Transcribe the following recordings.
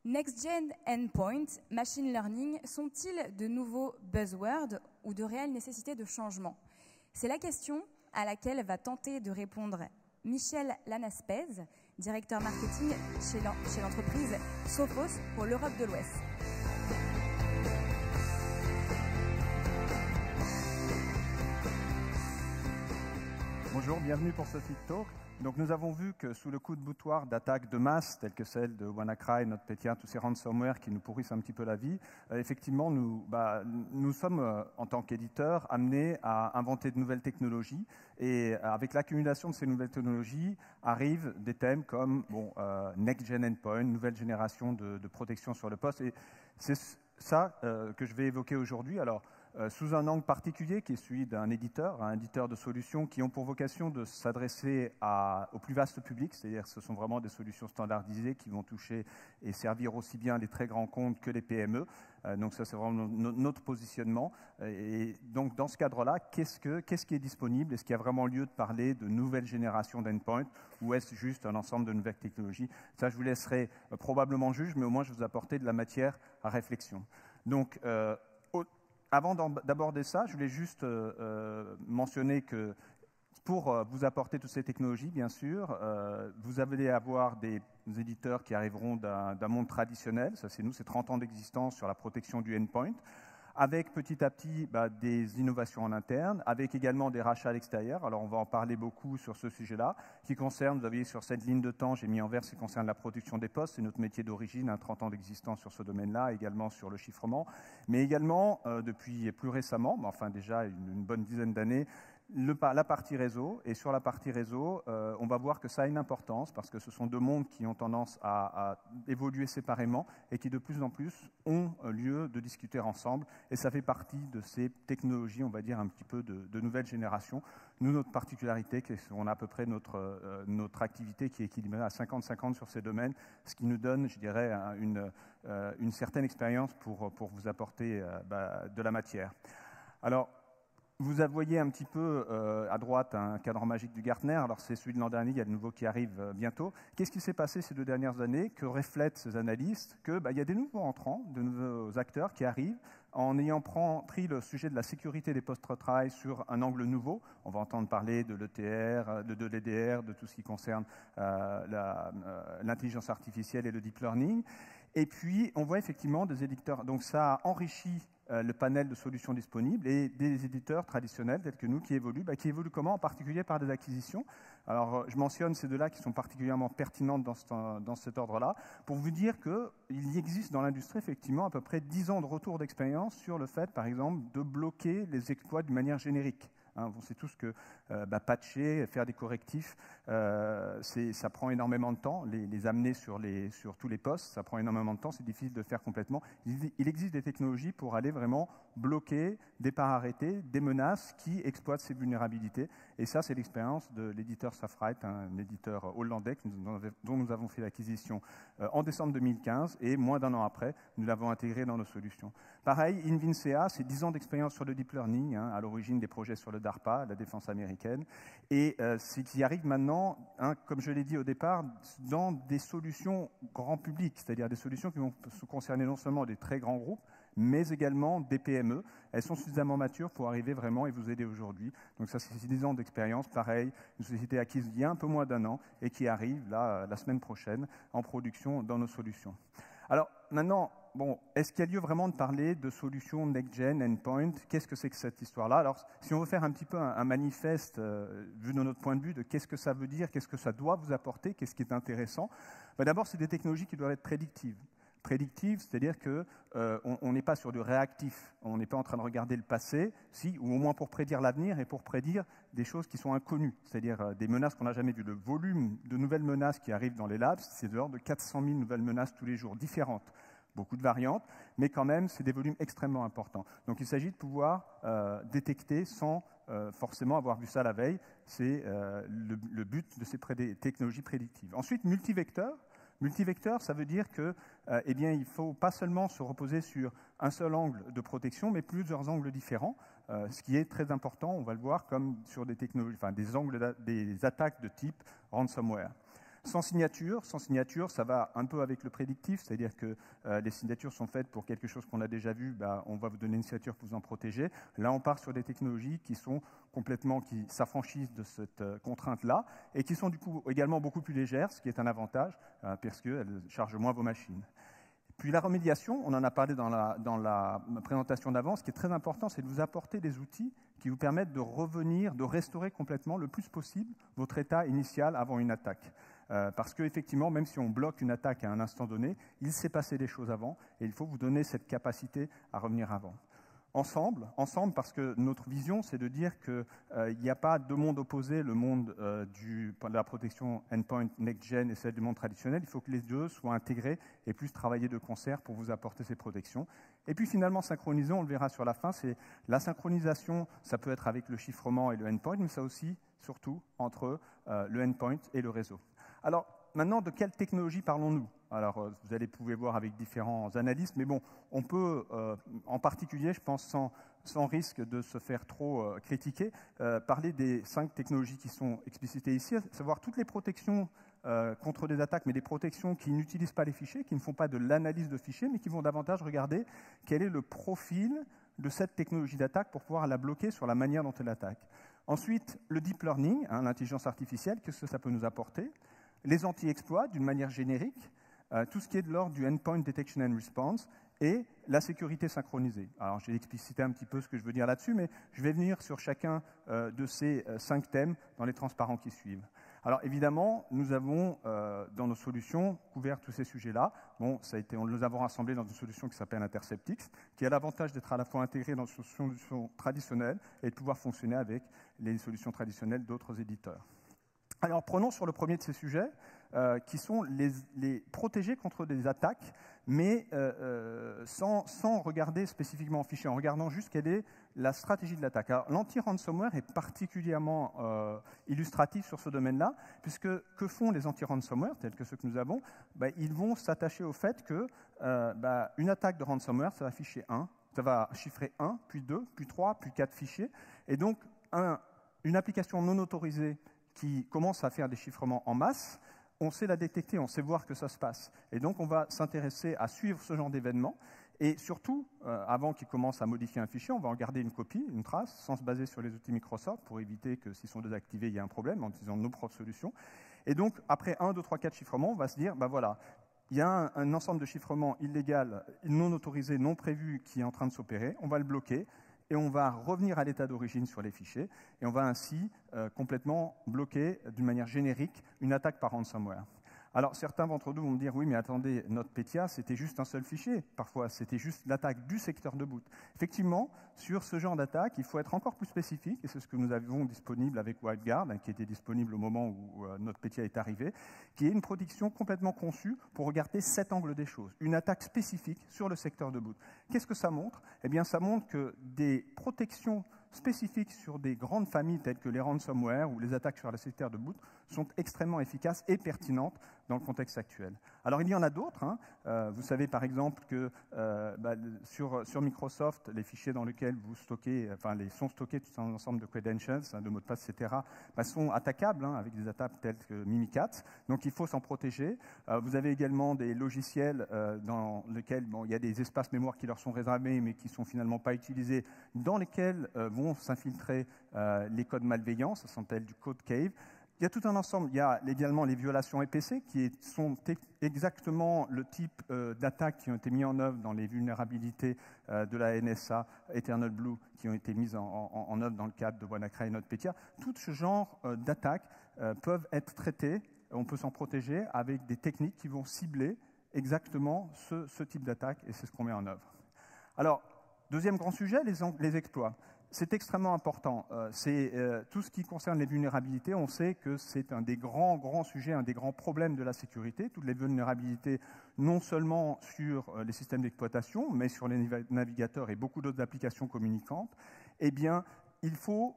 Next-gen endpoint, machine learning, sont-ils de nouveaux buzzwords ou de réelles nécessités de changement? C'est la question à laquelle va tenter de répondre Michel Lanaspez, directeur marketing chez l'entreprise Sophos pour l'Europe de l'Ouest. Bonjour, bienvenue pour ce Fit Talk. Donc nous avons vu que sous le coup de boutoir d'attaques de masse, telles que celle de WannaCry, NotPetya, tous ces ransomware qui nous pourrissent un petit peu la vie, effectivement, nous sommes, en tant qu'éditeurs, amenés à inventer de nouvelles technologies. Et avec l'accumulation de ces nouvelles technologies, arrivent des thèmes comme Next-Gen Endpoint, nouvelle génération de protection sur le poste. Et c'est ça que je vais évoquer aujourd'hui. Alors, sous un angle particulier qui est celui d'un éditeur, un éditeur de solutions qui ont pour vocation de s'adresser au plus vaste public, c'est-à-dire que ce sont vraiment des solutions standardisées qui vont toucher et servir aussi bien les très grands comptes que les PME. Donc ça, c'est vraiment notre positionnement. Et donc, dans ce cadre-là, qu'est-ce qui est disponible? Est-ce qu'il y a vraiment lieu de parler de nouvelles générations d'endpoints ou est-ce juste un ensemble de nouvelles technologies? Ça, je vous laisserai probablement juge, mais au moins, je vais vous apporter de la matière à réflexion. Donc, avant d'aborder ça, je voulais juste mentionner que pour vous apporter toutes ces technologies, bien sûr, vous allez avoir des éditeurs qui arriveront d'un monde traditionnel. Ça, c'est nous, c'est 30 ans d'existence sur la protection du endpoint, avec petit à petit des innovations en interne, avec également des rachats à l'extérieur. Alors, on va en parler beaucoup sur ce sujet-là, qui concerne, vous voyez, sur cette ligne de temps, j'ai mis en vert, ce qui concerne la protection des postes. C'est notre métier d'origine, 30 ans d'existence sur ce domaine-là, également sur le chiffrement, mais également, depuis plus récemment, enfin déjà une bonne dizaine d'années, la partie réseau. Et sur la partie réseau, on va voir que ça a une importance parce que ce sont deux mondes qui ont tendance à évoluer séparément et qui de plus en plus ont lieu de discuter ensemble. Et ça fait partie de ces technologies, on va dire, un petit peu de nouvelle génération. Nous, notre particularité, c'est qu'on a à peu près notre activité qui est équilibrée à 50-50 sur ces domaines, ce qui nous donne, je dirais, une certaine expérience pour vous apporter de la matière. Alors, vous voyez un petit peu à droite un cadran magique du Gartner. Alors, c'est celui de l'an dernier, il y a le nouveau qui arrive bientôt. Qu'est-ce qui s'est passé ces 2 dernières années? Que reflètent ces analystes? Qu'il y a des nouveaux entrants, de nouveaux acteurs qui arrivent en ayant pris le sujet de la sécurité des postes de travail sur un angle nouveau. On va entendre parler de l'ETR, de l'EDR, de tout ce qui concerne l'intelligence artificielle et le deep learning. Et puis, on voit effectivement des éditeurs. Donc, ça a enrichi le panel de solutions disponibles et des éditeurs traditionnels tels que nous qui évoluent comment? En particulier par des acquisitions. Alors, je mentionne ces deux-là qui sont particulièrement pertinentes dans cet ordre-là pour vous dire qu'il existe dans l'industrie effectivement à peu près 10 ans de retour d'expérience sur le fait, par exemple, de bloquer les exploits d'une manière générique. On sait tous que patcher, faire des correctifs, ça prend énormément de temps. Les amener sur tous les postes, ça prend énormément de temps, c'est difficile de le faire complètement. Il existe des technologies pour aller vraiment bloquer des parts arrêtées, des menaces qui exploitent ces vulnérabilités. Et ça, c'est l'expérience de l'éditeur Safrite, un éditeur hollandais dont nous avons fait l'acquisition en décembre 2015 et moins d'1 an après, nous l'avons intégré dans nos solutions. Pareil, Invincea, c'est 10 ans d'expérience sur le deep learning, à l'origine des projets sur le DARPA, la défense américaine, et c'est qui arrive maintenant, comme je l'ai dit au départ, dans des solutions grand public, c'est-à-dire des solutions qui vont concerner non seulement des très grands groupes, mais également des PME. Elles sont suffisamment matures pour arriver vraiment et vous aider aujourd'hui. Donc ça, c'est 10 ans d'expérience. Pareil, une société acquise il y a un peu moins d'1 an et qui arrive là, la semaine prochaine en production dans nos solutions. Alors maintenant, est-ce qu'il y a lieu vraiment de parler de solutions next-gen, endpoint? Qu'est-ce que c'est que cette histoire-là? Alors, si on veut faire un petit peu un manifeste, vu de notre point de vue, de qu'est-ce que ça veut dire, qu'est-ce que ça doit vous apporter, qu'est-ce qui est intéressant, d'abord, c'est des technologies qui doivent être prédictives. Prédictive, c'est-à-dire qu'on n'est pas sur du réactif, on n'est pas en train de regarder le passé, ou au moins pour prédire l'avenir et pour prédire des choses qui sont inconnues, c'est-à-dire des menaces qu'on n'a jamais vues. Le volume de nouvelles menaces qui arrivent dans les labs, c'est de l'ordre de 400 000 nouvelles menaces tous les jours, différentes. Beaucoup de variantes, mais quand même, c'est des volumes extrêmement importants. Donc il s'agit de pouvoir détecter sans forcément avoir vu ça la veille. C'est le but de ces technologies prédictives. Ensuite, multivecteur. Multivecteur, ça veut dire que, il ne faut pas seulement se reposer sur un seul angle de protection, mais plusieurs angles différents, ce qui est très important, on va le voir, comme sur des technologies, des attaques de type ransomware. Sans signature, ça va un peu avec le prédictif, c'est-à-dire que les signatures sont faites pour quelque chose qu'on a déjà vu, on va vous donner une signature pour vous en protéger. Là, on part sur des technologies qui s'affranchissent de cette contrainte-là et qui sont du coup également beaucoup plus légères, ce qui est un avantage parce qu'elles chargent moins vos machines. Puis la remédiation, on en a parlé dans la présentation d'avant, ce qui est très important, c'est de vous apporter des outils qui vous permettent de revenir, de restaurer complètement le plus possible votre état initial avant une attaque. Parce qu'effectivement, même si on bloque une attaque à un instant donné, il s'est passé des choses avant et il faut vous donner cette capacité à revenir avant. Ensemble, parce que notre vision, c'est de dire qu'il n'y a pas deux mondes opposés, le monde de la protection endpoint next-gen et celle du monde traditionnel. Il faut que les deux soient intégrés et puissent travailler de concert pour vous apporter ces protections. Et puis finalement, synchroniser, on le verra sur la fin, c'est la synchronisation, ça peut être avec le chiffrement et le endpoint, mais ça aussi, surtout, entre le endpoint et le réseau. Alors, maintenant, de quelle technologie parlons-nous? Alors, vous pouvez voir avec différents analystes, mais bon, on peut, en particulier, je pense, sans risque de se faire trop critiquer, parler des 5 technologies qui sont explicitées ici, à savoir toutes les protections contre des attaques, mais des protections qui n'utilisent pas les fichiers, qui ne font pas de l'analyse de fichiers, mais qui vont davantage regarder quel est le profil de cette technologie d'attaque pour pouvoir la bloquer sur la manière dont elle attaque. Ensuite, le deep learning, l'intelligence artificielle, qu'est-ce que ça peut nous apporter? Les anti-exploits, d'une manière générique, tout ce qui est de l'ordre du endpoint detection and response et la sécurité synchronisée. Alors, j'ai explicité un petit peu ce que je veux dire là-dessus, mais je vais venir sur chacun de ces 5 thèmes dans les transparents qui suivent. Alors, évidemment, nous avons, dans nos solutions, couvert tous ces sujets-là. Bon, on les avons rassemblés dans une solution qui s'appelle Interceptix, qui a l'avantage d'être à la fois intégrée dans une solution traditionnelle et de pouvoir fonctionner avec les solutions traditionnelles d'autres éditeurs. Alors, prenons sur le premier de ces sujets, qui sont les protéger contre des attaques, mais sans regarder spécifiquement en fichier, en regardant juste quelle est la stratégie de l'attaque. Alors, l'anti-ransomware est particulièrement illustratif sur ce domaine-là, puisque que font les anti-ransomware, tels que ceux que nous avons? Ils vont s'attacher au fait que une attaque de ransomware, ça va chiffrer 1, puis 2, puis 3, puis 4 fichiers, et donc une application non autorisée qui commence à faire des chiffrements en masse, on sait la détecter, on sait voir que ça se passe. Et donc, on va s'intéresser à suivre ce genre d'événements. Et surtout, avant qu'ils commencent à modifier un fichier, on va en garder une copie, une trace, sans se baser sur les outils Microsoft, pour éviter que s'ils sont désactivés, il y ait un problème, en utilisant nos propres solutions. Et donc, après 1, 2, 3, 4 chiffrements, on va se dire, voilà, il y a un ensemble de chiffrements illégal, non autorisé, non prévu, qui est en train de s'opérer, on va le bloquer. Et on va revenir à l'état d'origine sur les fichiers, et on va ainsi complètement bloquer, d'une manière générique, une attaque par ransomware. Alors, certains d'entre nous vont me dire, oui, mais attendez, notre Petya, c'était juste un seul fichier. Parfois, c'était juste l'attaque du secteur de boot. Effectivement, sur ce genre d'attaque, il faut être encore plus spécifique, et c'est ce que nous avons disponible avec WildGuard, qui était disponible au moment où notre Petya est arrivé, qui est une protection complètement conçue pour regarder 7 angles des choses. Une attaque spécifique sur le secteur de boot. Qu'est-ce que ça montre? Eh bien, ça montre que des protections spécifiques sur des grandes familles telles que les ransomware ou les attaques sur le secteur de boot sont extrêmement efficaces et pertinentes dans le contexte actuel. Alors, il y en a d'autres. Vous savez, par exemple, que sur Microsoft, les fichiers dans lesquels vous stockez, sont stockés tout un ensemble de credentials, de mots de passe, etc., sont attaquables avec des attaques telles que Mimikatz. Donc, il faut s'en protéger. Vous avez également des logiciels dans lesquels il y a des espaces mémoire qui leur sont réservés, mais qui ne sont finalement pas utilisés, dans lesquels vont s'infiltrer les codes malveillants, ça s'appelle du code cave. Il y a tout un ensemble, il y a également les violations EPC, qui sont exactement le type d'attaques qui ont été mis en œuvre dans les vulnérabilités de la NSA, Eternal Blue, qui ont été mises en œuvre dans le cadre de WannaCry et NotPetya. Tout ce genre d'attaques peuvent être traitées, on peut s'en protéger avec des techniques qui vont cibler exactement ce type d'attaque, et c'est ce qu'on met en œuvre. Alors, deuxième grand sujet, les exploits. C'est extrêmement important. C'est tout ce qui concerne les vulnérabilités. On sait que c'est un des grands sujets, un des grands problèmes de la sécurité. Toutes les vulnérabilités, non seulement sur les systèmes d'exploitation, mais sur les navigateurs et beaucoup d'autres applications communicantes. Eh bien, il faut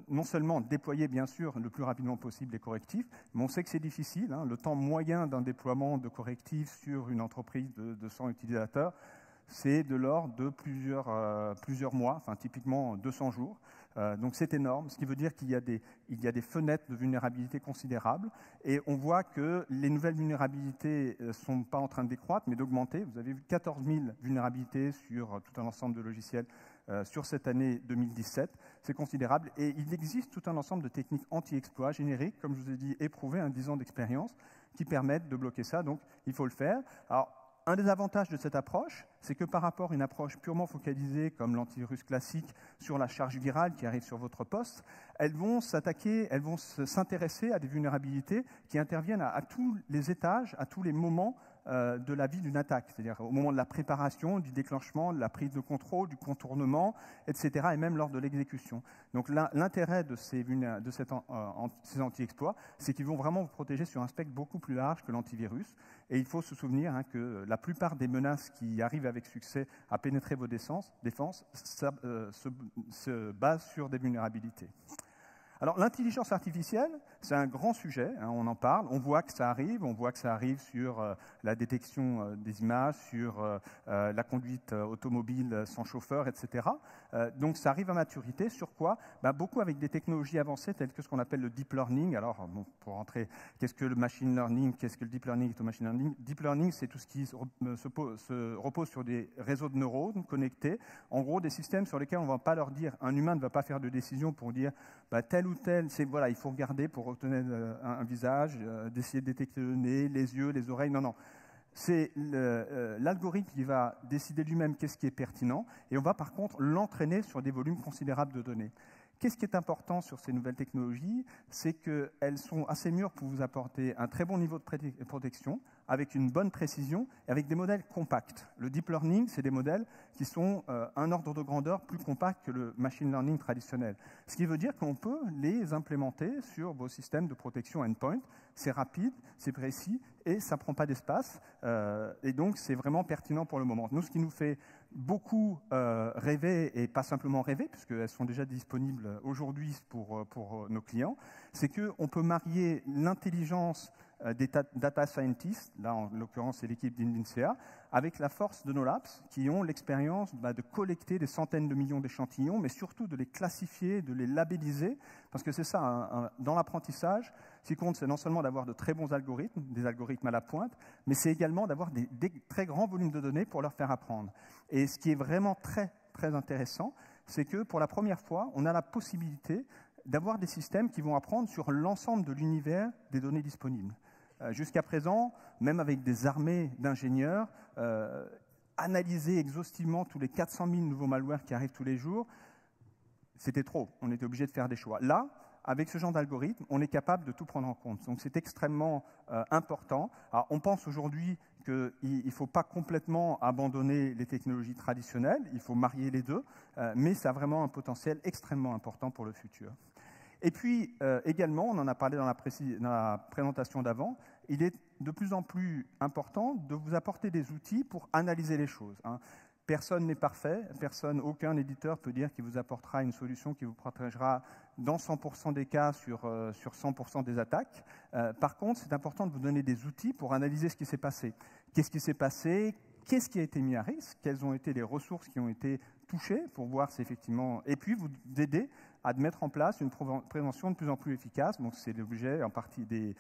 non seulement déployer, bien sûr, le plus rapidement possible les correctifs, mais on sait que c'est difficile. Le temps moyen d'un déploiement de correctifs sur une entreprise de 100 utilisateurs, c'est de l'ordre de plusieurs mois, typiquement 200 jours. Donc c'est énorme, ce qui veut dire qu'il y a des fenêtres de vulnérabilité considérables. Et on voit que les nouvelles vulnérabilités ne sont pas en train de décroître, mais d'augmenter. Vous avez vu 14 000 vulnérabilités sur tout un ensemble de logiciels sur cette année 2017. C'est considérable. Et il existe tout un ensemble de techniques anti-exploit génériques, comme je vous ai dit, éprouvées, 10 ans d'expérience, qui permettent de bloquer ça. Donc il faut le faire. Alors, un des avantages de cette approche, c'est que par rapport à une approche purement focalisée comme l'antivirus classique sur la charge virale qui arrive sur votre poste, elles vont s'intéresser à des vulnérabilités qui interviennent à tous les étages, à tous les moments de la vie d'une attaque, c'est-à-dire au moment de la préparation, du déclenchement, de la prise de contrôle, du contournement, etc., et même lors de l'exécution. Donc l'intérêt de ces anti-exploits, c'est qu'ils vont vraiment vous protéger sur un spectre beaucoup plus large que l'antivirus. Et il faut se souvenir que la plupart des menaces qui arrivent avec succès à pénétrer vos défenses se basent sur des vulnérabilités. Alors, l'intelligence artificielle, c'est un grand sujet, on en parle, on voit que ça arrive sur la détection des images, sur la conduite automobile sans chauffeur, etc. Donc, ça arrive à maturité. Sur quoi? Beaucoup avec des technologies avancées telles que ce qu'on appelle le deep learning. Alors, pour rentrer, qu'est-ce que le machine learning? Qu'est-ce que le deep learning est au machine learning? Deep learning, c'est tout ce qui se repose sur des réseaux de neurones connectés. En gros, des systèmes sur lesquels on ne va pas leur dire, un humain ne va pas faire de décision pour dire tel ou tel, il faut regarder pour reconnaître un visage, d'essayer de détecter le nez, les yeux, les oreilles. Non. C'est l'algorithme qui va décider lui-même qu'est-ce qui est pertinent, et on va par contre l'entraîner sur des volumes considérables de données. Qu'est-ce qui est important sur ces nouvelles technologies? C'est qu'elles sont assez mûres pour vous apporter un très bon niveau de protection, avec une bonne précision et avec des modèles compacts. Le deep learning, c'est des modèles qui sont un ordre de grandeur plus compact que le machine learning traditionnel. Ce qui veut dire qu'on peut les implémenter sur vos systèmes de protection endpoint. C'est rapide, c'est précis et ça ne prend pas d'espace. Et donc, c'est vraiment pertinent pour le moment. Nous, ce qui nous fait beaucoup rêver, et pas simplement rêver, puisqu'elles sont déjà disponibles aujourd'hui pour nos clients, c'est qu'on peut marier l'intelligence des data scientists, là en l'occurrence c'est l'équipe d'Invincea, avec la force de nos labs qui ont l'expérience de collecter des centaines de millions d'échantillons, mais surtout de les classifier, de les labelliser, parce que c'est ça, dans l'apprentissage, ce qui compte c'est non seulement d'avoir de très bons algorithmes, des algorithmes à la pointe, mais c'est également d'avoir des très grands volumes de données pour leur faire apprendre. Et ce qui est vraiment très, très intéressant, c'est que pour la première fois, on a la possibilité d'avoir des systèmes qui vont apprendre sur l'ensemble de l'univers des données disponibles. Jusqu'à présent, même avec des armées d'ingénieurs, analyser exhaustivement tous les 400 000 nouveaux malwares qui arrivent tous les jours, c'était trop. On était obligé de faire des choix. Là, avec ce genre d'algorithme, on est capable de tout prendre en compte. Donc c'est extrêmement important. Alors, on pense aujourd'hui qu'il ne faut pas complètement abandonner les technologies traditionnelles, il faut marier les deux, mais ça a vraiment un potentiel extrêmement important pour le futur. Et puis, également, on en a parlé dans la présentation d'avant, il est de plus en plus important de vous apporter des outils pour analyser les choses. Personne n'est parfait, aucun éditeur peut dire qu'il vous apportera une solution qui vous protégera dans 100% des cas sur 100% des attaques. Par contre, c'est important de vous donner des outils pour analyser ce qui s'est passé. Qu'est-ce qui s'est passé? Qu'est-ce qui a été mis à risque? Quelles ont été les ressources qui ont été touchées pour voir si effectivement... Et puis, vous aider à mettre en place une prévention de plus en plus efficace. Donc, c'est l'objet en partie des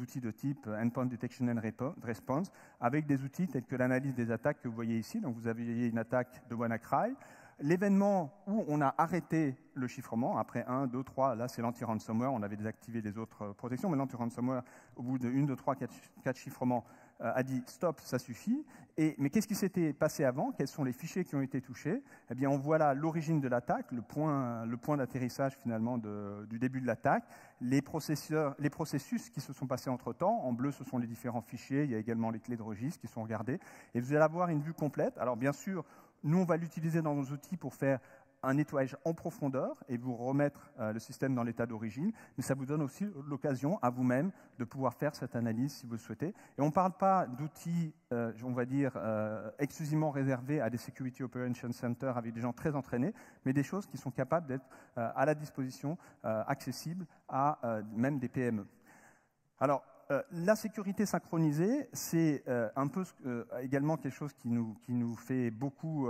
outils de type Endpoint Detection and Response, avec des outils tels que l'analyse des attaques que vous voyez ici. Donc, vous avez une attaque de WannaCry. L'événement où on a arrêté le chiffrement, après 1, 2, 3, là c'est l'anti-ransomware, on avait désactivé les autres protections, mais l'anti-ransomware, au bout de 1, 2, 3, 4 chiffrements, a dit stop, ça suffit. Mais qu'est-ce qui s'était passé avant? Quels sont les fichiers qui ont été touchés? Eh bien, on voit là l'origine de l'attaque, le point d'atterrissage finalement du début de l'attaque, les processus qui se sont passés entre-temps. En bleu, ce sont les différents fichiers, il y a également les clés de registre qui sont regardées. Et vous allez avoir une vue complète. Alors bien sûr, nous, on va l'utiliser dans nos outils pour faire un nettoyage en profondeur et vous remettre le système dans l'état d'origine, mais ça vous donne aussi l'occasion à vous-même de pouvoir faire cette analyse si vous le souhaitez. Et on ne parle pas d'outils, on va dire, exclusivement réservés à des Security Operations Centers avec des gens très entraînés, mais des choses qui sont capables d'être à la disposition, accessibles à même des PME. Alors, la sécurité synchronisée, c'est un peu également quelque chose qui nous fait beaucoup,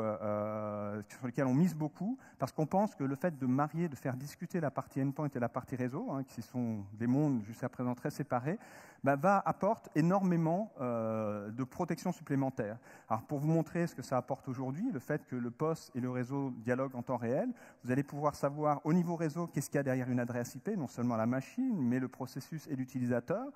sur lequel on mise beaucoup, parce qu'on pense que le fait de marier, de faire discuter la partie endpoint et la partie réseau, qui sont des mondes jusqu'à présent très séparés, apporte énormément de protection supplémentaire. Alors pour vous montrer ce que ça apporte aujourd'hui, le fait que le poste et le réseau dialoguent en temps réel, vous allez pouvoir savoir au niveau réseau qu'est-ce qu'il y a derrière une adresse IP, non seulement la machine, mais le processus et l'utilisateur.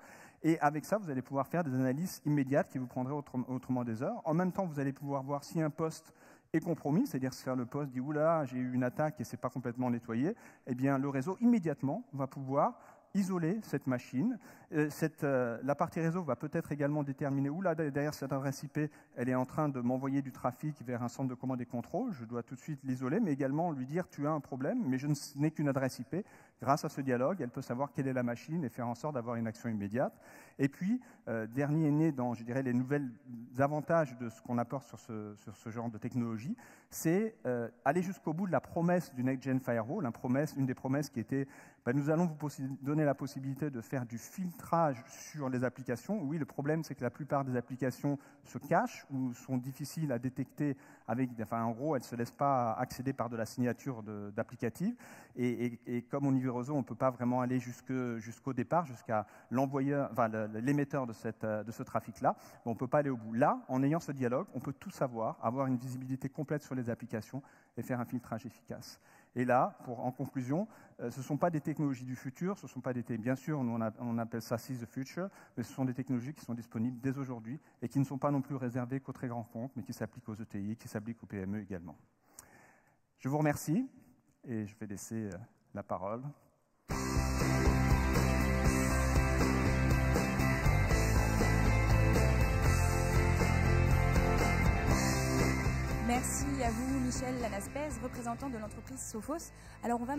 Et avec ça, vous allez pouvoir faire des analyses immédiates qui vous prendraient autrement des heures. En même temps, vous allez pouvoir voir si un poste est compromis, c'est-à-dire si le poste dit « Oula, j'ai eu une attaque et ce n'est pas complètement nettoyé », eh bien le réseau immédiatement va pouvoir isoler cette machine. La partie réseau va peut-être également déterminer où là, derrière cette adresse IP, elle est en train de m'envoyer du trafic vers un centre de commande et contrôle. Je dois tout de suite l'isoler, mais également lui dire tu as un problème, mais je n'ai qu'une adresse IP. Grâce à ce dialogue, elle peut savoir quelle est la machine et faire en sorte d'avoir une action immédiate. Et puis, dernier né dans, je dirais, les nouvelles avantages de ce qu'on apporte sur ce genre de technologie, c'est aller jusqu'au bout de la promesse du Next Gen Firewall, une des promesses qui était nous allons vous donner la possibilité de faire du filtrage sur les applications. Oui, le problème, c'est que la plupart des applications se cachent ou sont difficiles à détecter en gros, elles ne se laissent pas accéder par de la signature d'applicatif. Et comme au niveau réseau, on ne peut pas vraiment aller jusqu'au départ, jusqu'à l'envoyeur, l'émetteur de ce trafic-là. On ne peut pas aller au bout. Là, en ayant ce dialogue, on peut tout savoir, avoir une visibilité complète sur les applications et faire un filtrage efficace. Et là, en conclusion, ce ne sont pas des technologies du futur, ce ne sont pas bien sûr, nous on appelle ça Seize the Future, mais ce sont des technologies qui sont disponibles dès aujourd'hui et qui ne sont pas non plus réservées qu'aux très grands comptes, mais qui s'appliquent aux ETI, qui s'appliquent aux PME également. Je vous remercie et je vais laisser la parole. Merci à vous, Michel Lanaspez, représentant de l'entreprise Sophos. Alors, on va